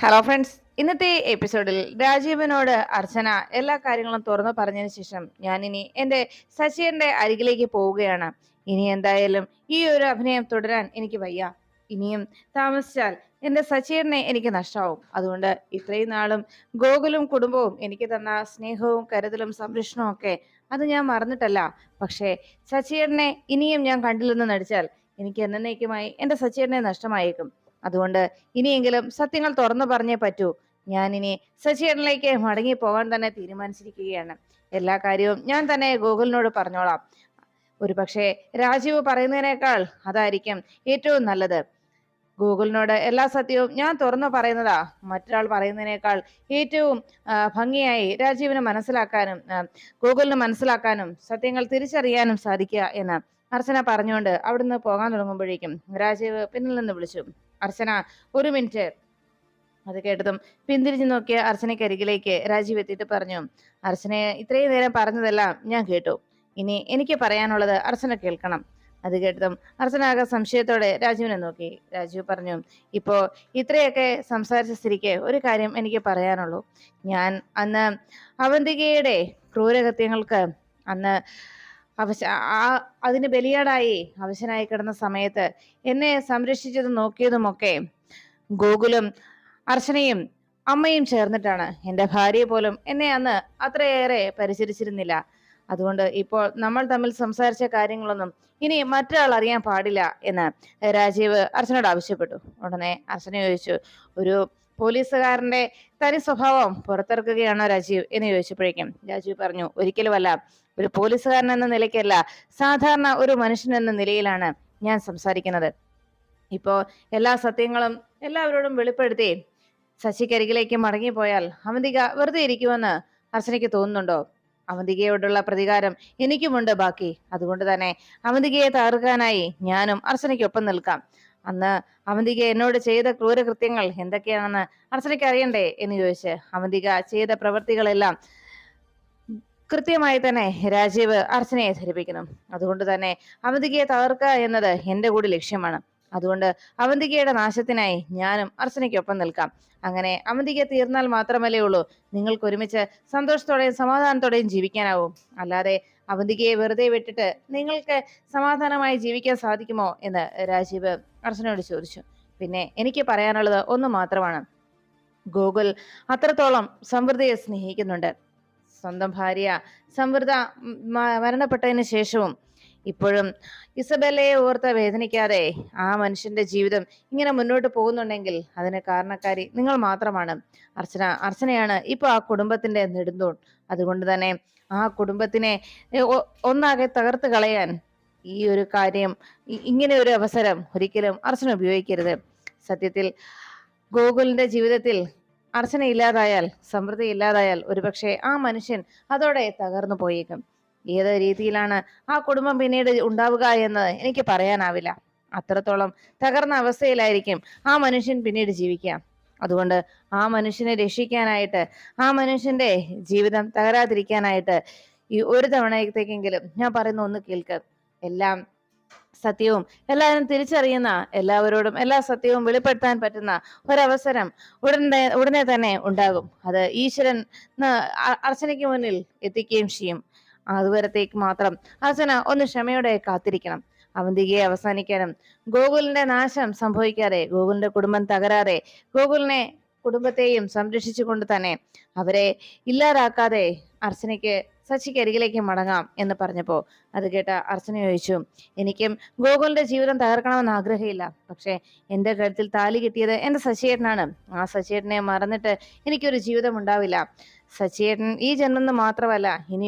Hello friends, ഇന്നത്തെ എപ്പിസോഡിൽ രാജീവനോട് അർച്ചന എല്ലാ കാര്യങ്ങളും തുറന്നു പറഞ്ഞതിന് ശേഷം ഞാനിനി എൻ്റെ സച്ചിന്റെ അരികിലേക്ക് പോവുകയാണ്. ഇനി എന്തായാലും ഈ ഒരു അഭിനയം തുടരാൻ എനിക്ക് വയ്യ. ഇനിയും താമസിച്ചാൽ എൻ്റെ സച്ചിനെ എനിക്ക് നഷ്ടമാവും. അതുകൊണ്ട് ഇത്രയും നാളും ഗോകുലും കുടുംബവും എനിക്ക് തന്ന സ്നേഹവും കരുതലും സംരക്ഷണവും ഒക്കെ അത് ഞാൻ മറന്നിട്ടല്ല. പക്ഷേ സച്ചിയേട്ടനെ ഇനിയും ഞാൻ കണ്ടില്ലെന്ന് നടിച്ചാൽ എനിക്ക് എന്നേക്കുമായി എൻ്റെ സച്ചിയേട്ടനെ നഷ്ടമായേക്കും. അതുകൊണ്ട് ഇനിയെങ്കിലും സത്യങ്ങൾ തുറന്നു പറഞ്ഞേ പറ്റൂ. ഞാൻ ഇനി സച്ചിയേട്ടനിലേക്ക് മടങ്ങി പോകാൻ തന്നെ തീരുമാനിച്ചിരിക്കുകയാണ്. എല്ലാ കാര്യവും ഞാൻ തന്നെ ഗൂഗിളിനോട് പറഞ്ഞോളാം. ഒരു പക്ഷേ രാജീവ് പറയുന്നതിനേക്കാൾ അതായിരിക്കും ഏറ്റവും നല്ലത്. ഗൂഗിളിനോട് എല്ലാ സത്യവും ഞാൻ തുറന്നു പറയുന്നതാ മറ്റൊരാൾ പറയുന്നതിനേക്കാൾ ഏറ്റവും ഭംഗിയായി രാജീവിന് മനസ്സിലാക്കാനും ഗൂഗിളിന് മനസ്സിലാക്കാനും സത്യങ്ങൾ തിരിച്ചറിയാനും സാധിക്കുക എന്ന് അർച്ചന പറഞ്ഞുകൊണ്ട് അവിടുന്ന് പോകാൻ തുടങ്ങുമ്പോഴേക്കും രാജീവ് പിന്നിൽ നിന്ന് വിളിച്ചു, അർച്ചന ഒരു മിനിറ്റ്. അത് കേട്ടതും പിന്തിരിഞ്ഞു നോക്കിയ അർച്ചനയ്ക്കരികിലേക്ക് രാജീവ് എത്തിയിട്ട് പറഞ്ഞു, അർച്ചനയെ ഇത്രയും നേരം പറഞ്ഞതെല്ലാം ഞാൻ കേട്ടു. ഇനി എനിക്ക് പറയാനുള്ളത് അർച്ചന കേൾക്കണം. അത് കേട്ടതും അർച്ചന ആകെ സംശയത്തോടെ രാജീവിനെ നോക്കി. രാജീവ് പറഞ്ഞു, ഇപ്പോ ഇത്രയൊക്കെ സംസാരിച്ച സ്ഥിതിക്ക് ഒരു കാര്യം എനിക്ക് പറയാനുള്ളൂ. ഞാൻ അന്ന് അവന്തികയുടെ ക്രൂരകൃത്യങ്ങൾക്ക് അന്ന് അതിന് ബലിയാടായി അവശനായി കിടന്ന സമയത്ത് എന്നെ സംരക്ഷിച്ചതും നോക്കിയതുമൊക്കെ ഗോകുലും അർച്ചനയും അമ്മയും ചേർന്നിട്ടാണ്. എൻ്റെ ഭാര്യയെ പോലും എന്നെ അന്ന് അത്രയേറെ പരിചരിച്ചിരുന്നില്ല. അതുകൊണ്ട് ഇപ്പോൾ നമ്മൾ തമ്മിൽ സംസാരിച്ച കാര്യങ്ങളൊന്നും ഇനി മറ്റൊരാൾ അറിയാൻ പാടില്ല എന്ന് രാജീവ് അർച്ചനയോട് ആവശ്യപ്പെട്ടു. ഉടനെ അർച്ചന ചോദിച്ചു, ഒരു പോലീസുകാരന്റെ തനി സ്വഭാവം പുറത്തിറക്കുകയാണോ രാജീവ് എന്ന് ചോദിച്ചപ്പോഴേക്കും രാജീവ് പറഞ്ഞു, ഒരിക്കലുമല്ല. ഒരു പോലീസുകാരൻ എന്ന നിലയ്ക്കല്ല, സാധാരണ ഒരു മനുഷ്യൻ എന്ന നിലയിലാണ് ഞാൻ സംസാരിക്കുന്നത്. ഇപ്പോ എല്ലാ സത്യങ്ങളും എല്ലാവരോടും വെളിപ്പെടുത്തി ശശിക്കരികിലേക്ക് മടങ്ങിപ്പോയാൽ അവന്തിക വെറുതെ ഇരിക്കുമെന്ന് അർച്ചനയ്ക്ക് തോന്നുന്നുണ്ടോ? അവന്തികയോടുള്ള പ്രതികാരം എനിക്കുമുണ്ട് ബാക്കി. അതുകൊണ്ട് തന്നെ അവന്തികയെ തകർക്കാനായി ഞാനും അർച്ചനയ്ക്കൊപ്പം നിൽക്കാം. അന്ന് അവന്തിക എന്നോട് ചെയ്ത ക്രൂരകൃത്യങ്ങൾ എന്തൊക്കെയാണെന്ന് അർച്ചനയ്ക്ക് അറിയണ്ടേ എന്ന് ചോദിച്ച് അവന്തിക ചെയ്ത പ്രവൃത്തികളെല്ലാം കൃത്യമായി തന്നെ രാജീവ് അർച്ചനയെ ധരിപ്പിക്കുന്നു. അതുകൊണ്ട് തന്നെ അവന്തികയെ തകർക്കുക എന്നത് എന്റെ കൂടി ലക്ഷ്യമാണ്. അതുകൊണ്ട് അവന്തികയുടെ നാശത്തിനായി ഞാനും അർച്ചനയ്ക്കൊപ്പം നിൽക്കാം. അങ്ങനെ അവന്തിക തീർന്നാൽ മാത്രമല്ലേ ഉള്ളൂ നിങ്ങൾക്ക് ഒരുമിച്ച് സന്തോഷത്തോടെയും സമാധാനത്തോടെയും ജീവിക്കാനാവും. അല്ലാതെ അവന്തികയെ വെറുതെ വിട്ടിട്ട് നിങ്ങൾക്ക് സമാധാനമായി ജീവിക്കാൻ സാധിക്കുമോ എന്ന് രാജീവ് അർച്ചനയോട് ചോദിച്ചു. പിന്നെ എനിക്ക് പറയാനുള്ളത് ഒന്ന് മാത്രമാണ്. ഗോകുൽ അത്രത്തോളം സമൃദ്ധിയെ സ്നേഹിക്കുന്നുണ്ട്. സ്വന്തം ഭാര്യ സമൃദ്ധ മരണപ്പെട്ടതിന് ശേഷവും ഇപ്പോഴും ഇസബെല്ലയെ ഓർത്ത് വേദനിക്കാതെ ആ മനുഷ്യന്റെ ജീവിതം ഇങ്ങനെ മുന്നോട്ട് പോകുന്നുണ്ടെങ്കിൽ അതിന് കാരണക്കാരി നിങ്ങൾ മാത്രമാണ്. അർച്ചനയാണ് ഇപ്പൊ ആ കുടുംബത്തിന്റെ നെടുന്തൂൺ. അതുകൊണ്ട് തന്നെ ആ കുടുംബത്തിനെ ഒന്നാകെ തകർത്ത് കളയാൻ ഈ ഒരു കാര്യം, ഇങ്ങനെ ഒരു അവസരം ഒരിക്കലും അർച്ചന ഉപയോഗിക്കരുത്. സത്യത്തിൽ ഗോകുലിന്റെ ജീവിതത്തിൽ അർച്ചന ഇല്ലാതായാൽ, സമൃദ്ധി ഇല്ലാതായാൽ ഒരുപക്ഷെ ആ മനുഷ്യൻ അതോടെ തകർന്നു പോയേക്കും. ഏത് രീതിയിലാണ് ആ കുടുംബം പിന്നീട് ഉണ്ടാവുക എന്ന് എനിക്ക് പറയാനാവില്ല. അത്രത്തോളം തകർന്ന അവസ്ഥയിലായിരിക്കും ആ മനുഷ്യൻ പിന്നീട് ജീവിക്കുക. അതുകൊണ്ട് ആ മനുഷ്യനെ രക്ഷിക്കാനായിട്ട്, ആ മനുഷ്യന്റെ ജീവിതം തകരാതിരിക്കാനായിട്ട് ഈ ഒരു തവണത്തേക്കെങ്കിലും ഞാൻ പറയുന്ന ഒന്ന് കേൾക്ക്. എല്ലാം സത്യവും എല്ലാവരും തിരിച്ചറിയുന്ന, എല്ലാവരോടും എല്ലാ സത്യവും വെളിപ്പെടുത്താൻ പറ്റുന്ന ഒരവസരം ഉടനെ തന്നെ ഉണ്ടാകും. അത് ഈശ്വരൻ അർച്ചനയ്ക്ക് മുന്നിൽ എത്തിക്കുകയും ചെയ്യും. അതുവരത്തേക്ക് മാത്രം അർച്ചന ഒന്ന് ക്ഷമയോടെ കാത്തിരിക്കണം. അവന്തികയെ അവസാനിക്കാനും ഗോകുലിന്റെ നാശം സംഭവിക്കാതെ, ഗോകുലിന്റെ കുടുംബം തകരാതെ, ഗോകുലിനെ കുടുംബത്തെയും സംരക്ഷിച്ചുകൊണ്ട് തന്നെ അവരെ ഇല്ലാതാക്കാതെ അർച്ചനയ്ക്ക് സച്ചിക്ക് അരികിലേക്ക് മടങ്ങാം എന്ന് പറഞ്ഞപ്പോ അത് കേട്ട അർച്ചന ചോദിച്ചു, എനിക്കും ഗോകുലിന്റെ ജീവിതം തകർക്കണമെന്ന് ആഗ്രഹമില്ല. പക്ഷെ എന്റെ കഴുത്തിൽ താലി കിട്ടിയത് എന്റെ സച്ചിയേട്ടനാണ്. ആ സച്ചിയേട്ടനെ മറന്നിട്ട് എനിക്കൊരു ജീവിതം ഉണ്ടാവില്ല. സച്ചിയേട്ടൻ ഈ ജന്മം മാത്രമല്ല, ഇനി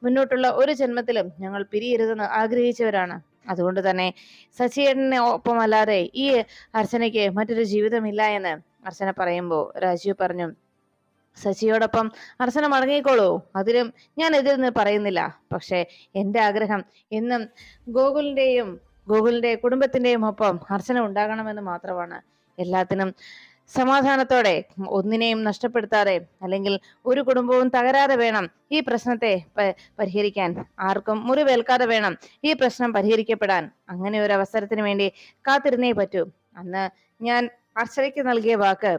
മുന്നോട്ടുള്ള ഒരു ജന്മത്തിലും ഞങ്ങൾ പിരിയരുതെന്ന് ആഗ്രഹിച്ചവരാണ്. അതുകൊണ്ട് തന്നെ സച്ചിയേട്ടനെ ഒപ്പമല്ലാതെ ഈ അർച്ചനയ്ക്ക് മറ്റൊരു ജീവിതമില്ല എന്ന് അർച്ചന പറയുമ്പോൾ രാജീവ് പറഞ്ഞു, ശശിയോടൊപ്പം അർച്ചന മടങ്ങിക്കോളൂ, അതിലും ഞാൻ എതിർന്ന് പറയുന്നില്ല. പക്ഷെ എന്റെ ആഗ്രഹം എന്നും ഗോകുലിന്റെ കുടുംബത്തിന്റെയും ഒപ്പം അർച്ചന ഉണ്ടാകണമെന്ന് മാത്രമാണ്. എല്ലാത്തിനും സമാധാനത്തോടെ, ഒന്നിനെയും നഷ്ടപ്പെടുത്താതെ, അല്ലെങ്കിൽ ഒരു കുടുംബവും തകരാതെ വേണം ഈ പ്രശ്നത്തെ പരിഹരിക്കാൻ. ആർക്കും മുറിവേൽക്കാതെ വേണം ഈ പ്രശ്നം പരിഹരിക്കപ്പെടാൻ. അങ്ങനെ ഒരു അവസരത്തിന് വേണ്ടി കാത്തിരുന്നേ പറ്റൂ. അന്ന് ഞാൻ അർച്ചനയ്ക്ക് നൽകിയ വാക്ക്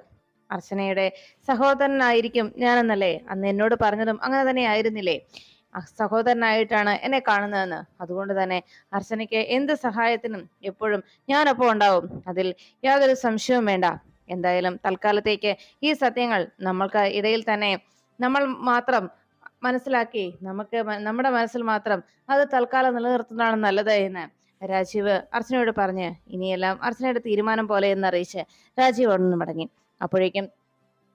അർച്ചനയുടെ സഹോദരനായിരിക്കും ഞാനെന്നല്ലേ അന്ന് എന്നോട് പറഞ്ഞതും അങ്ങനെ തന്നെ ആയിരുന്നില്ലേ? സഹോദരനായിട്ടാണ് എന്നെ കാണുന്നതെന്ന്. അതുകൊണ്ട് തന്നെ അർച്ചനയ്ക്ക് എന്ത് സഹായത്തിനും എപ്പോഴും ഞാനൊപ്പം ഉണ്ടാവും. അതിൽ യാതൊരു സംശയവും വേണ്ട. എന്തായാലും തൽക്കാലത്തേക്ക് ഈ സത്യങ്ങൾ നമ്മൾക്ക് ഇടയിൽ തന്നെ നമ്മൾ മാത്രം മനസ്സിലാക്കി നമ്മുടെ മനസ്സിൽ മാത്രം അത് തൽക്കാലം നിലനിർത്തുന്നതാണ് നല്ലത് എന്ന് രാജീവ് അർച്ചനയോട് പറഞ്ഞ് ഇനിയെല്ലാം അർച്ചനയുടെ തീരുമാനം പോലെ എന്നറിയിച്ച് രാജീവ് അവിടെ നിന്ന് മടങ്ങി. അപ്പോഴേക്കും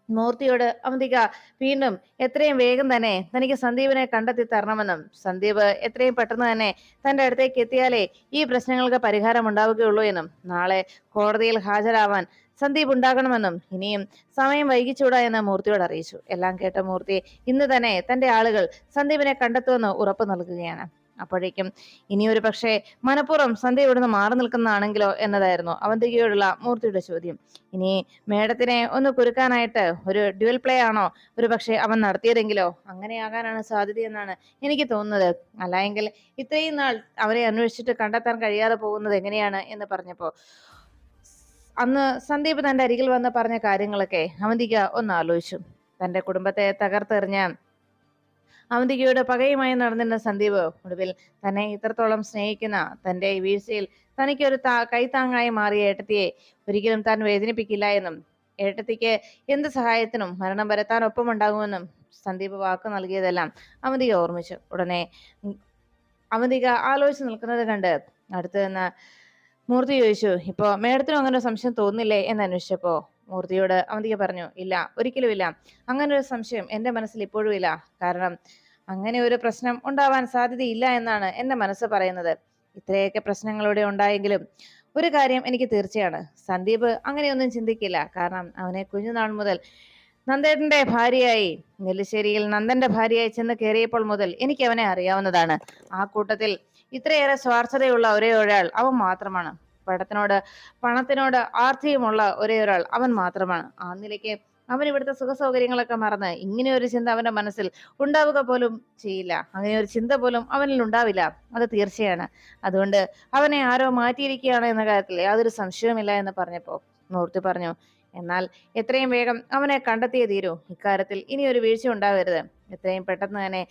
മൂർത്തിയോട് അവന്തിക വീണ്ടും എത്രയും വേഗം തന്നെ തനിക്ക് സന്ദീപിനെ കണ്ടെത്തി തരണമെന്നും സന്ദീപ് എത്രയും പെട്ടെന്ന് തന്നെ തന്റെ അടുത്തേക്ക് എത്തിയാലേ ഈ പ്രശ്നങ്ങൾക്ക് പരിഹാരം ഉണ്ടാവുകയുള്ളൂ എന്നും നാളെ കോടതിയിൽ ഹാജരാവാൻ സന്ദീപ് ഉണ്ടാകണമെന്നും ഇനിയും സമയം വൈകിച്ചൂടാ എന്ന് മൂർത്തിയോട് അറിയിച്ചു. എല്ലാം കേട്ട മൂർത്തി ഇന്ന് തന്നെ തന്റെ ആളുകൾ സന്ദീപിനെ കണ്ടെത്തുമെന്ന് ഉറപ്പ് നൽകുകയാണ്. അപ്പോഴേക്കും ഇനിയൊരു പക്ഷേ മനഃപൂർവ്വം സന്ധ്യ ഇവിടുന്ന് മാറി നിൽക്കുന്നതാണെങ്കിലോ എന്നതായിരുന്നു അവന്തികയോടുള്ള മൂർത്തിയുടെ ചോദ്യം. ഇനി മേഡത്തിനെ ഒന്ന് കുരുക്കാനായിട്ട് ഒരു ഡ്യുവൽ പ്ലേ ആണോ ഒരു പക്ഷേ അവൻ നടത്തിയതെങ്കിലോ? അങ്ങനെയാകാനാണ് സാധ്യതയെന്നാണ് എനിക്ക് തോന്നുന്നത്. അല്ലായെങ്കിൽ ഇത്രയും നാൾ അവരെ അന്വേഷിച്ചിട്ട് കണ്ടെത്താൻ കഴിയാതെ പോകുന്നത് എങ്ങനെയാണ് എന്ന് പറഞ്ഞപ്പോ അന്ന് സന്ദീപ് തന്റെ അരികിൽ വന്ന് പറഞ്ഞ കാര്യങ്ങളൊക്കെ അവന്തിക ഒന്ന് ആലോചിച്ചു. തന്റെ കുടുംബത്തെ തകർത്തെറിഞ്ഞ അവന്തികയുടെ പകയുമായി നടന്നിരുന്ന സന്ദീപ് ഒടുവിൽ തന്നെ ഇത്രത്തോളം സ്നേഹിക്കുന്ന തന്റെ വീഴ്ചയിൽ തനിക്കൊരു കൈത്താങ്ങായി മാറിയ ഏട്ടത്തിയെ ഒരിക്കലും താൻ വേദനിപ്പിക്കില്ല എന്നും ഏട്ടത്തിക്ക് എന്ത് സഹായത്തിനും മരണം വരെ താൻ ഒപ്പമുണ്ടാകുമെന്നും സന്ദീപ് വാക്ക് നൽകിയതെല്ലാം അവന്തിക ഓർമ്മിച്ചു. ഉടനെ അവന്തിക ആലോചിച്ച് നിൽക്കുന്നത് കണ്ട് അടുത്ത് നിന്ന് മൂർത്തി ചോദിച്ചു, ഇപ്പോ മേഡത്തിനും അങ്ങനെ ഒരു സംശയം തോന്നില്ലേ എന്ന് അന്വേഷിച്ചപ്പോ മൂർത്തിയോട് അവന്തിക പറഞ്ഞു, ഇല്ല, ഒരിക്കലും ഇല്ല. അങ്ങനെ ഒരു സംശയം എന്റെ മനസ്സിൽ ഇപ്പോഴും ഇല്ല. കാരണം അങ്ങനെ ഒരു പ്രശ്നം ഉണ്ടാവാൻ സാധ്യതയില്ല എന്നാണ് എന്റെ മനസ്സ് പറയുന്നത്. ഇത്രയൊക്കെ പ്രശ്നങ്ങളിവിടെ ഉണ്ടായെങ്കിലും ഒരു കാര്യം എനിക്ക് തീർച്ചയാണ്, സന്ദീപ് അങ്ങനെയൊന്നും ചിന്തിക്കില്ല. കാരണം അവനെ കുഞ്ഞുനാൾ മുതൽ നന്ദേട്ടന്റെ ഭാര്യയായി നെല്ലിശ്ശേരിയിൽ നന്ദന്റെ ഭാര്യയായി ചെന്ന് കയറിയപ്പോൾ മുതൽ എനിക്ക് അവനെ അറിയാവുന്നതാണ്. ആ കൂട്ടത്തിൽ ഇത്രയേറെ സ്വാർത്ഥതയുള്ള ഒരേ ഒരാൾ അവൻ മാത്രമാണ്. പണത്തിനോട് ആർത്തിയുമുള്ള ഒരേ ഒരാൾ അവൻ മാത്രമാണ്. ആ നിലയ്ക്ക് അവൻ ഇവിടുത്തെ സുഖ സൗകര്യങ്ങളൊക്കെ മറന്ന് ഇങ്ങനെ ഒരു ചിന്ത അവന്റെ മനസ്സിൽ ഉണ്ടാവുക പോലും ചെയ്യില്ല. അങ്ങനെ ഒരു ചിന്ത പോലും അവനിൽ ഉണ്ടാവില്ല, അത് തീർച്ചയാണ്. അതുകൊണ്ട് അവനെ ആരോ മാറ്റിയിരിക്കുകയാണ് എന്ന കാര്യത്തിൽ യാതൊരു സംശയവുമില്ല എന്ന് പറഞ്ഞപ്പോ മൂർത്തി പറഞ്ഞു, എന്നാൽ എത്രയും വേഗം അവനെ കണ്ടെത്തിയേ തീരൂ. ഇക്കാര്യത്തിൽ ഇനി ഒരു വീഴ്ച ഉണ്ടാവരുത്. എത്രയും പെട്ടെന്ന് തന്നെ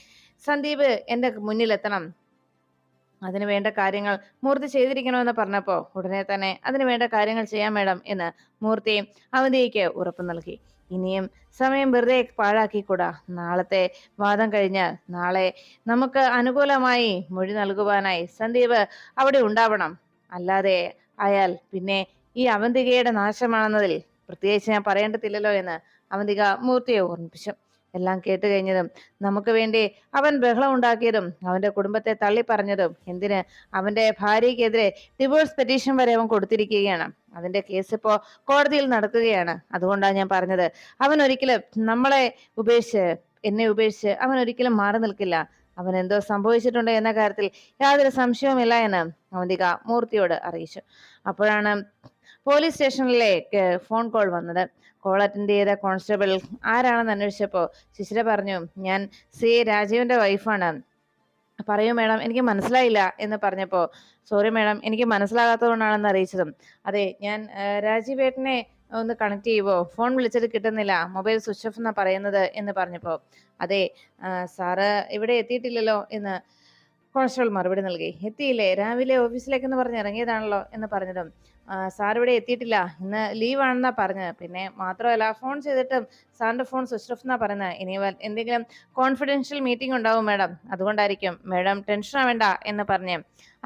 സന്ദീപ് എന്റെ മുന്നിലെത്തണം. അതിനു വേണ്ട കാര്യങ്ങൾ മൂർത്തി ചെയ്തിരിക്കണമെന്ന് പറഞ്ഞപ്പോ ഉടനെ തന്നെ അതിനു വേണ്ട കാര്യങ്ങൾ ചെയ്യാൻ മേഡം എന്ന് മൂർത്തി അവന്തിക്ക് ഉറപ്പ് നൽകി. ഇനിയും സമയം വെറുതെ പാഴാക്കിക്കൂടാ. നാളത്തെ വാദം കഴിഞ്ഞ് നാളെ നമുക്ക് അനുകൂലമായി മൊഴി നൽകുവാനായി സന്ദീപ് അവിടെ ഉണ്ടാവണം. അല്ലാതെ ആയാൽ പിന്നെ ഈ അവന്തികയുടെ നാശമാണെന്നതിൽ പ്രത്യേകിച്ച് ഞാൻ പറയേണ്ടതില്ലല്ലോ എന്ന് അവന്തിക മൂർത്തിയെ ഓർമ്മിപ്പിച്ചു. എല്ലാം കേട്ട് കഴിഞ്ഞതും നമുക്ക് വേണ്ടി അവൻ ബഹളം ഉണ്ടാക്കിയതും അവന്റെ കുടുംബത്തെ തള്ളി പറഞ്ഞതും എന്തിന്, അവന്റെ ഭാര്യയ്ക്കെതിരെ ഡിവോഴ്സ് പെറ്റീഷൻ വരെ അവൻ കൊടുത്തിരിക്കുകയാണ്. അതിന്റെ കേസ് ഇപ്പോ കോടതിയിൽ നടക്കുകയാണ്. അതുകൊണ്ടാണ് ഞാൻ പറഞ്ഞത്, അവൻ ഒരിക്കലും എന്നെ ഉപേക്ഷിച്ച് അവൻ ഒരിക്കലും മാറി നിൽക്കില്ല. അവൻ എന്തോ സംഭവിച്ചിട്ടുണ്ട് എന്ന കാര്യത്തിൽ യാതൊരു സംശയവുമില്ല എന്ന് അവന്തിക മൂർത്തിയോട് അറിയിച്ചു. അപ്പോഴാണ് പോലീസ് സ്റ്റേഷനിലേക്ക് ഫോൺ കോൾ വന്നത്. കോൾ അറ്റൻഡ് ചെയ്ത കോൺസ്റ്റബിൾ ആരാണെന്ന് അന്വേഷിച്ചപ്പോ ശിശിര പറഞ്ഞു, ഞാൻ രാജീവിന്റെ വൈഫാണ്. പറയൂ മേഡം, എനിക്ക് മനസ്സിലായില്ല എന്ന് പറഞ്ഞപ്പോ സോറി മേഡം, എനിക്ക് മനസ്സിലാകാത്തതുകൊണ്ടാണെന്ന് അറിയിച്ചതും അതെ, ഞാൻ രാജീവേട്ടനെ ഒന്ന് കണക്ട് ചെയ്യുവോ, ഫോൺ വിളിച്ചിട്ട് കിട്ടുന്നില്ല, മൊബൈൽ സ്വിച്ച് ഓഫ് എന്നാ പറയുന്നത് എന്ന് പറഞ്ഞപ്പോ അതെ, സാറ് ഇവിടെ എത്തിയിട്ടില്ലല്ലോ എന്ന് കോൺസ്റ്റബിൾ മറുപടി നൽകി. എത്തിയില്ലേ, രാവിലെ ഓഫീസിലേക്കെന്ന് പറഞ്ഞ് ഇറങ്ങിയതാണല്ലോ എന്ന് പറഞ്ഞതും സാർ ഇവിടെ എത്തിയിട്ടില്ല, ഇന്ന് ലീവ് ആണെന്നാ പറഞ്ഞത്. പിന്നെ മാത്രമല്ല ഫോൺ ചെയ്തിട്ടും സാറിന്റെ ഫോൺ സ്വിച്ച് ഓഫ് എന്നാ പറയുന്നത്. ഇനി എന്തെങ്കിലും കോൺഫിഡൻഷ്യൽ മീറ്റിംഗ് ഉണ്ടാവും മേഡം, അതുകൊണ്ടായിരിക്കും, മേഡം ടെൻഷൻ ആവേണ്ട എന്ന് പറഞ്ഞ്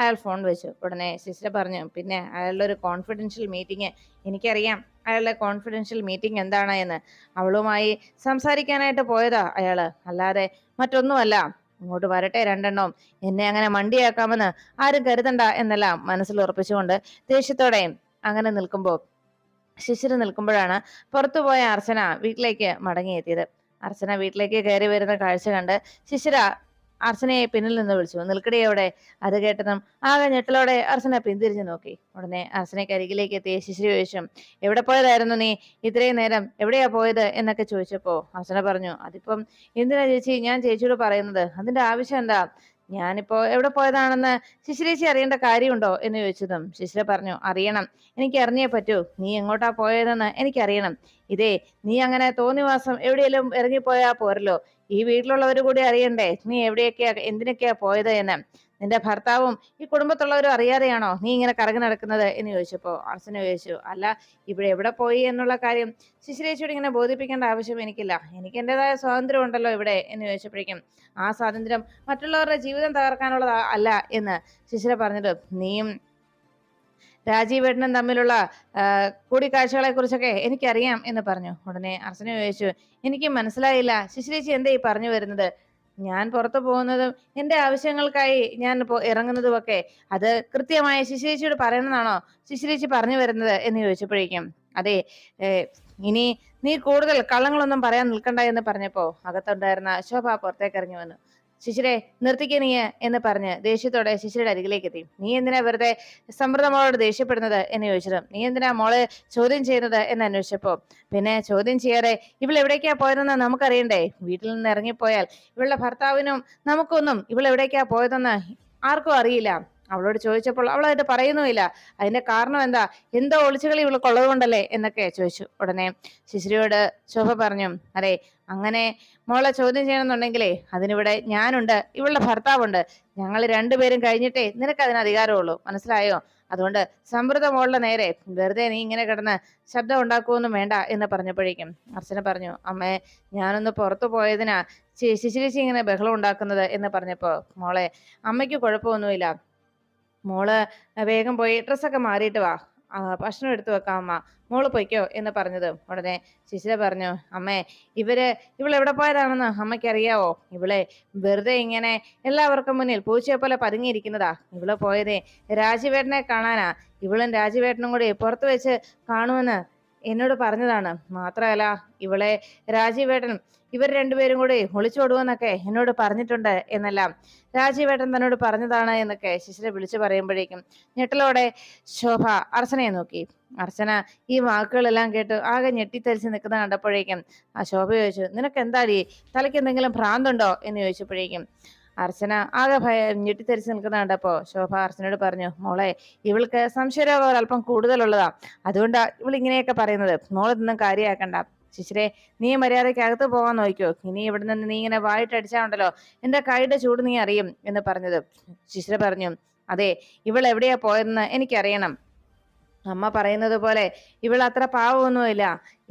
അയാൾ ഫോൺ വെച്ചു. ഉടനെ സിസ്റ്റർ പറഞ്ഞു, പിന്നെ അയാളുടെ ഒരു കോൺഫിഡൻഷ്യൽ മീറ്റിംഗ് എനിക്കറിയാം, അയാളുടെ കോൺഫിഡൻഷ്യൽ മീറ്റിംഗ് എന്താണ് എന്ന്. അവളുമായി സംസാരിക്കാനായിട്ട് പോയതാ അയാള്, അല്ലാതെ മറ്റൊന്നുമല്ല. ഇങ്ങോട്ട് വരട്ടെ രണ്ടെണ്ണം, എന്നെ അങ്ങനെ മണ്ടിയാക്കാമെന്ന് ആരും കരുതണ്ട എന്നെല്ലാം മനസ്സിൽ ഉറപ്പിച്ചുകൊണ്ട് ദേഷ്യത്തോടെ അങ്ങനെ ശിശിര നിൽക്കുമ്പോഴാണ് പുറത്തുപോയ അർച്ചന വീട്ടിലേക്ക് മടങ്ങിയെത്തിയത്. അർച്ചന വീട്ടിലേക്ക് കയറി വരുന്ന കാഴ്ച കണ്ട് ശിശിര അർച്ചനയെ പിന്നിൽ നിന്ന് വിളിച്ചു, നിൽക്കടി എവിടെ? അത് കേട്ടതും ആകെ ഞെട്ടലോടെ അർച്ചന പിന്തിരിഞ്ഞു നോക്കി. ഉടനെ അർച്ചനയ്ക്ക് അരികിലേക്ക് എത്തിയ ശിശിര ചോദിച്ചു, എവിടെ പോയതായിരുന്നു നീ ഇത്രയും നേരം, എവിടെയാ പോയത് എന്നൊക്കെ ചോദിച്ചപ്പോ അർച്ചന പറഞ്ഞു, അതിപ്പം എന്തിനാ ചേച്ചി ഞാൻ ചേച്ചിയോട് പറയുന്നത്, അതിന്റെ ആവശ്യം എന്താ? ഞാനിപ്പോ എവിടെ പോയതാണെന്ന് ശിശിരേച്ചി അറിയേണ്ട കാര്യമുണ്ടോ എന്ന് ചോദിച്ചതും ശിശിര പറഞ്ഞു, അറിയണം, എനിക്ക് അറിഞ്ഞേ പറ്റൂ. നീ എങ്ങോട്ടാ പോയതെന്ന് എനിക്കറിയണം. ഇതേ, നീ അങ്ങനെ തോന്നിവാസം എവിടെയെങ്കിലും ഇറങ്ങിപ്പോയാ പോരല്ലോ. ഈ വീട്ടിലുള്ളവര് കൂടി അറിയണ്ടേ നീ എവിടെയൊക്കെയാ എന്തിനൊക്കെയാ പോയത് എന്ന്. നിന്റെ ഭർത്താവും ഈ കുടുംബത്തുള്ളവരും അറിയാതെയാണോ നീ ഇങ്ങനെ കറങ്ങി നടക്കുന്നത് എന്ന് ചോദിച്ചപ്പോ അർച്ചന ചോദിച്ചു, അല്ല, ഇവിടെ എവിടെ പോയി എന്നുള്ള കാര്യം ശിശിരേച്ചിയോട് ഇങ്ങനെ ബോധിപ്പിക്കേണ്ട ആവശ്യം എനിക്കില്ല. എനിക്ക് എന്റേതായ സ്വാതന്ത്ര്യം ഉണ്ടല്ലോ ഇവിടെ എന്ന് ചോദിച്ചപ്പോഴേക്കും, ആ സ്വാതന്ത്ര്യം മറ്റുള്ളവരുടെ ജീവിതം തകർക്കാനുള്ളതാ അല്ല എന്ന് ശിശിര പറഞ്ഞത്. നീയും രാജീവേട്ടനും തമ്മിലുള്ള കൂടിക്കാഴ്ചകളെ കുറിച്ചൊക്കെ എനിക്കറിയാം എന്ന് പറഞ്ഞു. ഉടനെ അർച്ചന ചോദിച്ചു, എനിക്ക് മനസ്സിലായില്ല ശിശിരേച്ചി എന്താ ഈ പറഞ്ഞു വരുന്നത്? ഞാൻ പുറത്തു പോകുന്നതും എന്റെ ആവശ്യങ്ങൾക്കായി ഞാൻ ഇറങ്ങുന്നതും ഒക്കെ അത് കൃത്യമായി ശിശിരേച്ചിയോട് പറയണമെന്നാണോ ശിശിരേച്ചി പറഞ്ഞു വരുന്നത് എന്ന് ചോദിച്ചപ്പോഴേക്കും, അതെ, ഇനി നീ കൂടുതൽ കള്ളങ്ങളൊന്നും പറയാൻ നിൽക്കണ്ട എന്ന് പറഞ്ഞപ്പോ അകത്തുണ്ടായിരുന്ന ശോഭ പുറത്തേക്ക് ഇറങ്ങി വന്നു. ശിശിരെ, നിർത്തിക്ക നീ എന്ന് പറഞ്ഞ് ദേഷ്യത്തോടെ ശിശിരയുടെ അരികിലേക്ക് എത്തി. നീ എന്തിനാ വെറുതെ സമൃദ്ധ മോളോട് ദേഷ്യപ്പെടുന്നത് എന്ന് ചോദിച്ചത്. നീ എന്തിനാ മോളെ ചോദ്യം ചെയ്യുന്നത് എന്ന് അന്വേഷിച്ചപ്പോ, പിന്നെ ചോദ്യം ചെയ്യാതെ ഇവൾ എവിടേക്കാ പോയതെന്ന് നമുക്കറിയണ്ടേ. വീട്ടിൽ നിന്ന് ഇറങ്ങിപ്പോയാൽ ഇവളുടെ ഭർത്താവിനും നമുക്കൊന്നും ഇവൾ എവിടേക്കാ പോയതെന്ന് ആർക്കും അറിയില്ല. അവളോട് ചോദിച്ചപ്പോൾ അവളായിട്ട് പറയുന്നുമില്ല. അതിന്റെ കാരണം എന്താ? എന്തോ ഒളിച്ചുകളി ഇവൾക്കുള്ളത് കൊണ്ടല്ലേ എന്നൊക്കെ ചോദിച്ചു. ഉടനെ ശിശിരയോട് ശോഭ പറഞ്ഞു, അതെ, അങ്ങനെ മോളെ ചോദ്യം ചെയ്യണമെന്നുണ്ടെങ്കിലേ അതിനിവിടെ ഞാനുണ്ട്, ഇവളുടെ ഭർത്താവുണ്ട്. ഞങ്ങൾ രണ്ടുപേരും കഴിഞ്ഞിട്ടേ നിനക്ക് അതിന് അധികാരമുള്ളൂ, മനസ്സിലായോ? അതുകൊണ്ട് സമൃദ്ധ മോളുടെ നേരെ വെറുതെ നീ ഇങ്ങനെ കിടന്ന് ശബ്ദം ഉണ്ടാക്കുവൊന്നും വേണ്ട എന്ന് പറഞ്ഞപ്പോഴേക്കും അർച്ചന പറഞ്ഞു, അമ്മേ, ഞാനൊന്ന് പുറത്തു പോയതിനാ ശിശിരേച്ചി ഇങ്ങനെ ബഹളം ഉണ്ടാക്കുന്നത് എന്ന് പറഞ്ഞപ്പോ, മോളെ, അമ്മയ്ക്ക് കുഴപ്പമൊന്നുമില്ല. മോള് വേഗം പോയി ഡ്രസ്സൊക്കെ മാറിയിട്ട് വാ, ഭക്ഷണം എടുത്തു വെക്കാം അമ്മ, മോള് പൊയ്ക്കോ എന്ന് പറഞ്ഞത്. ഉടനെ ശിശിര പറഞ്ഞു, അമ്മേ, ഇവൾ എവിടെ പോയതാണെന്ന് അമ്മയ്ക്ക് അറിയാവോ? ഇവളെ വെറുതെ ഇങ്ങനെ എല്ലാവർക്കും മുന്നിൽ പൂച്ചയെ പോലെ പതുങ്ങിയിരിക്കുന്നതാ. ഇവള് പോയതേ രാജീവേട്ടനെ കാണാനാ. ഇവളും രാജീവേട്ടനും കൂടി പുറത്തു വെച്ച് കാണുമെന്ന് എന്നോട് പറഞ്ഞതാണ്. മാത്രമല്ല, ഇവളെ രാജീവേട്ടൻ ഇവർ രണ്ടുപേരും കൂടി ഒളിച്ചോടുവെന്നൊക്കെ എന്നോട് പറഞ്ഞിട്ടുണ്ട് എന്നെല്ലാം രാജീവേട്ടൻ തന്നോട് പറഞ്ഞതാണ് എന്നൊക്കെ ശിശിര വിളിച്ചു പറയുമ്പോഴേക്കും ഞെട്ടലോടെ ശോഭ അർച്ചനയെ നോക്കി. അർച്ചന ഈ വാക്കുകളെല്ലാം കേട്ട് ആകെ ഞെട്ടിത്തരിച്ച് നിൽക്കുന്ന കണ്ടപ്പോഴേക്കും ആ ശോഭ ചോദിച്ചു, നിനക്ക് എന്താടി, തലയ്ക്ക് എന്തെങ്കിലും ഭ്രാന്തുണ്ടോ എന്ന് ചോദിച്ചപ്പോഴേക്കും അർച്ചന ആകെ ഞെട്ടിത്തരിച്ച് നിൽക്കുന്ന കണ്ടപ്പോ ശോഭ അർച്ചനയോട് പറഞ്ഞു, മോളെ, ഇവൾക്ക് സംശയരോഗം ഒരല്പം കൂടുതലുള്ളതാ, അതുകൊണ്ടാ ഇവൾ ഇങ്ങനെയൊക്കെ പറയുന്നത്. മോളൊന്നും കാര്യമാക്കണ്ട. ശിശിരെ, നീ മര്യാദയ്ക്ക് അകത്ത് പോകാൻ നോക്കിയോ. ഇനി ഇവിടെ നിന്ന് നീ ഇങ്ങനെ വായിട്ടടിച്ചാ ഉണ്ടല്ലോ എന്റെ കൈയുടെ ചൂട് നീ അറിയും എന്ന് പറഞ്ഞത്. ശിശിര പറഞ്ഞു, അതെ, ഇവൾ എവിടെയാ പോയതെന്ന് എനിക്കറിയണം. അമ്മ പറയുന്നത് പോലെ ഇവൾ അത്ര പാവമൊന്നുമില്ല.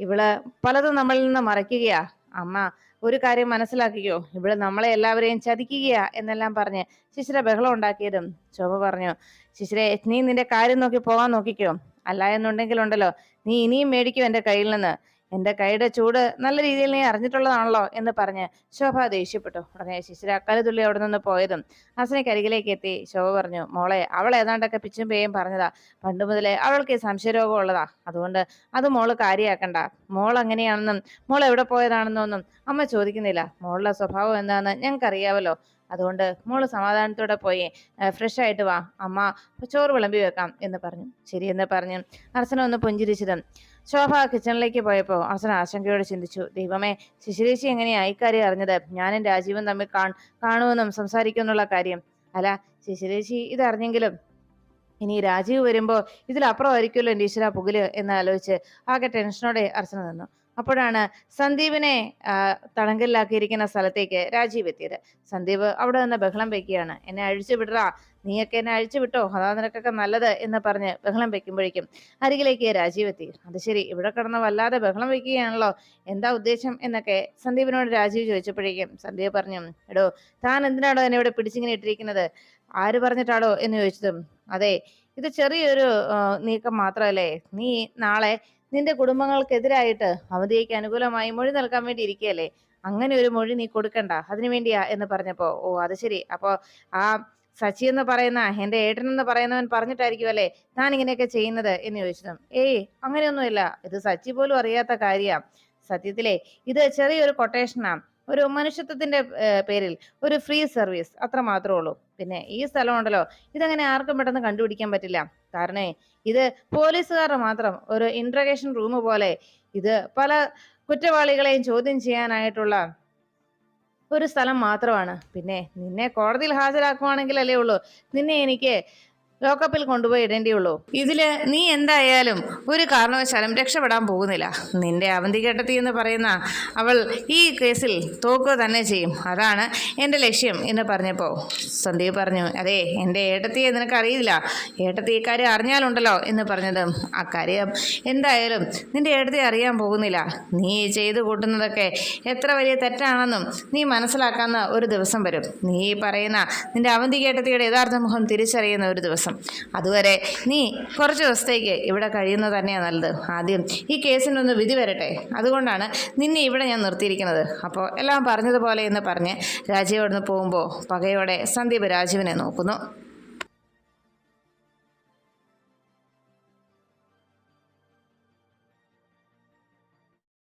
ഇവള് പലതും നമ്മളിൽ നിന്ന് മറയ്ക്കുകയാ. അമ്മ ഒരു കാര്യം മനസ്സിലാക്കിക്കോ, ഇവള് നമ്മളെ എല്ലാവരെയും ചതിക്കുകയാ എന്നെല്ലാം പറഞ്ഞ് ശിശിര ബഹളം ഉണ്ടാക്കിയതും ശോഭ പറഞ്ഞു, ശിശിരെ, നീ നിന്റെ കാര്യം നോക്കി പോകാൻ നോക്കിക്കോ. അല്ല എന്നുണ്ടെങ്കിലുണ്ടല്ലോ നീ ഇനിയും മേടിക്കും എന്റെ കയ്യിൽ നിന്ന്. എന്റെ കൈയുടെ ചൂട് നല്ല രീതിയിൽ നീ അറിഞ്ഞിട്ടുള്ളതാണല്ലോ എന്ന് പറഞ്ഞ് ശോഭ ദേഷ്യപ്പെട്ടു. ഉടനെ ശിശിര കലുതുള്ളി അവിടെ നിന്ന് പോയതും ഹസനയ്ക്ക് അരികിലേക്ക് എത്തി ശോഭ പറഞ്ഞു, മോളെ, അവൾ ഏതാണ്ടൊക്കെ പിച്ചും പേയും പറഞ്ഞതാ. പണ്ട് മുതലേ അവൾക്ക് ഈ സംശയരോഗം ഉള്ളതാ. അതുകൊണ്ട് അത് മോള് കാര്യാക്കണ്ട. മോൾ അങ്ങനെയാണെന്നും മോൾ എവിടെ പോയതാണെന്നൊന്നും അമ്മ ചോദിക്കുന്നില്ല. മോളുടെ സ്വഭാവം എന്താണെന്ന് ഞങ്ങൾക്ക് അറിയാവല്ലോ. അതുകൊണ്ട് മോള് സമാധാനത്തോടെ പോയി ഫ്രഷ് ആയിട്ട് വാ, അമ്മ ചോറ് വിളമ്പി വെക്കാം എന്ന് പറഞ്ഞു. ശരിയെന്ന് പറഞ്ഞ് അർച്ചന ഒന്ന് പുഞ്ചിരിച്ചതും ശോഭ കിച്ചണിലേക്ക് പോയപ്പോ അർച്ചന ആശങ്കയോടെ ചിന്തിച്ചു, ദൈവമേ, ശിശിരേച്ചി എങ്ങനെയാ ഇക്കാര്യം അറിഞ്ഞത്? ഞാനും രാജീവും തമ്മിൽ കാണുമെന്നും സംസാരിക്കുമെന്നുള്ള കാര്യം. അല്ല, ശിശിരേച്ചി ഇതറിഞ്ഞെങ്കിലും ഇനി രാജീവ് വരുമ്പോ ഇതിലപ്പുറമായിരിക്കുമല്ലോ എൻ്റെ ഈശ്വര പുകല് എന്ന് ആലോചിച്ച് ആകെ ടെൻഷനോടെ അർച്ചന നിന്നു. അപ്പോഴാണ് സന്ദീപിനെ തടങ്കലിലാക്കിയിരിക്കുന്ന സ്ഥലത്തേക്ക് രാജീവ് എത്തിയത്. സന്ദീപ് അവിടെ നിന്ന് ബഹളം വെക്കുകയാണ്. എന്നെ അഴിച്ചു വിടറാ, നീയൊക്കെ എന്നെ അഴിച്ചു വിട്ടോ, അതാ നിനക്കൊക്കെ നല്ലത് എന്ന് പറഞ്ഞ് ബഹളം വെക്കുമ്പോഴേക്കും അരികിലേക്ക് രാജീവ് എത്തി. അത് ശരി, ഇവിടെ കിടന്ന് വല്ലാതെ ബഹളം വെക്കുകയാണല്ലോ, എന്താ ഉദ്ദേശം എന്നൊക്കെ സന്ദീപിനോട് രാജീവ് ചോദിച്ചപ്പോഴേക്കും സന്ദീപ് പറഞ്ഞു, എടോ, താൻ എന്തിനാണോ എന്നെ ഇവിടെ പിടിച്ചിങ്ങനെ ഇട്ടിരിക്കുന്നത്? ആര് പറഞ്ഞിട്ടാടോ എന്ന് ചോദിച്ചതും, അതെ, ഇത് ചെറിയൊരു നീക്കം മാത്രമല്ലേ. നീ നാളെ നിന്റെ കുടുംബങ്ങൾക്കെതിരായിട്ട് അവധിക്ക് അനുകൂലമായി മൊഴി നൽകാൻ വേണ്ടി ഇരിക്കുകയല്ലേ. അങ്ങനെ ഒരു മൊഴി നീ കൊടുക്കണ്ട, അതിനു വേണ്ടിയാ എന്ന് പറഞ്ഞപ്പോ, ഓ അത് ശരി, അപ്പോ ആ സച്ചി എന്ന് പറയുന്ന എന്റെ ഏട്ടൻ എന്ന് പറയുന്നവൻ പറഞ്ഞിട്ടായിരിക്കും അല്ലേ താൻ ഇങ്ങനെയൊക്കെ ചെയ്യുന്നത് എന്ന് ചോദിച്ചതും, ഏയ് അങ്ങനെയൊന്നുമില്ല, ഇത് സച്ചി പോലും അറിയാത്ത കാര്യാ. സത്യത്തിലേ ഇത് ചെറിയൊരു കൊട്ടേഷനാ, ഒരു മനുഷ്യത്വത്തിന്റെ പേരിൽ ഒരു ഫ്രീ സർവീസ്, അത്ര മാത്രമേ ഉള്ളൂ. പിന്നെ ഈ സ്ഥലം ഉണ്ടല്ലോ, ഇതങ്ങനെ ആർക്കും പെട്ടെന്ന് കണ്ടുപിടിക്കാൻ പറ്റില്ല. കാരണേ ഇത് പോലീസുകാരുടെ മാത്രം ഒരു ഇന്റർഗേഷൻ റൂം പോലെ. ഇത് പല കുറ്റവാളികളെയും ചോദ്യം ചെയ്യാനായിട്ടുള്ള ഒരു സ്ഥലം മാത്രമാണ്. പിന്നെ നിന്നെ കോടതിയിൽ ഹാജരാക്കുവാണെങ്കിലല്ലേ ഉള്ളൂ നിന്നെ എനിക്ക് ലോക്കപ്പിൽ കൊണ്ടുപോയി ഇടേണ്ടിയുള്ളൂ. ഇതില് നീ എന്തായാലും ഒരു കാരണവശാലും രക്ഷപ്പെടാൻ പോകുന്നില്ല. നിന്റെ അവന്തികേട്ടത്തി എന്ന് പറയുന്ന അവൾ ഈ കേസിൽ തോക്കുക തന്നെ ചെയ്യും. അതാണ് എൻ്റെ ലക്ഷ്യം എന്ന് പറഞ്ഞപ്പോൾ സന്ദീപ് പറഞ്ഞു, അതെ എൻ്റെ ഏട്ടത്തിയെ നിനക്കറിയില്ല, ഏട്ടത്തി ഇക്കാര്യം അറിഞ്ഞാലുണ്ടല്ലോ എന്ന് പറഞ്ഞതും അക്കാര്യം എന്തായാലും നിന്റെ ഏട്ടത്തി അറിയാൻ പോകുന്നില്ല. നീ ചെയ്തു കൂട്ടുന്നതൊക്കെ എത്ര വലിയ തെറ്റാണെന്നും നീ മനസ്സിലാക്കാവുന്ന ഒരു ദിവസം വരും. നീ പറയുന്ന നിന്റെ അവന്തികേട്ടത്തിയുടെ യഥാർത്ഥ മുഖം തിരിച്ചറിയുന്ന ഒരു ദിവസം. അതുവരെ നീ കുറച്ച് ദിവസത്തേക്ക് ഇവിടെ കഴിയുന്നത് തന്നെയാണ് നല്ലത്. ആദ്യം ഈ കേസിനൊന്ന് വിധി വരട്ടെ, അതുകൊണ്ടാണ് നിന്നെ ഇവിടെ ഞാൻ നിർത്തിയിരിക്കുന്നത്. അപ്പോൾ എല്ലാം പറഞ്ഞതുപോലെ എന്ന് പറഞ്ഞ് രാജീവ് അവിടുന്ന് പോകുമ്പോൾ പകയോടെ സന്ദീപ് രാജീവിനെ നോക്കുന്നു.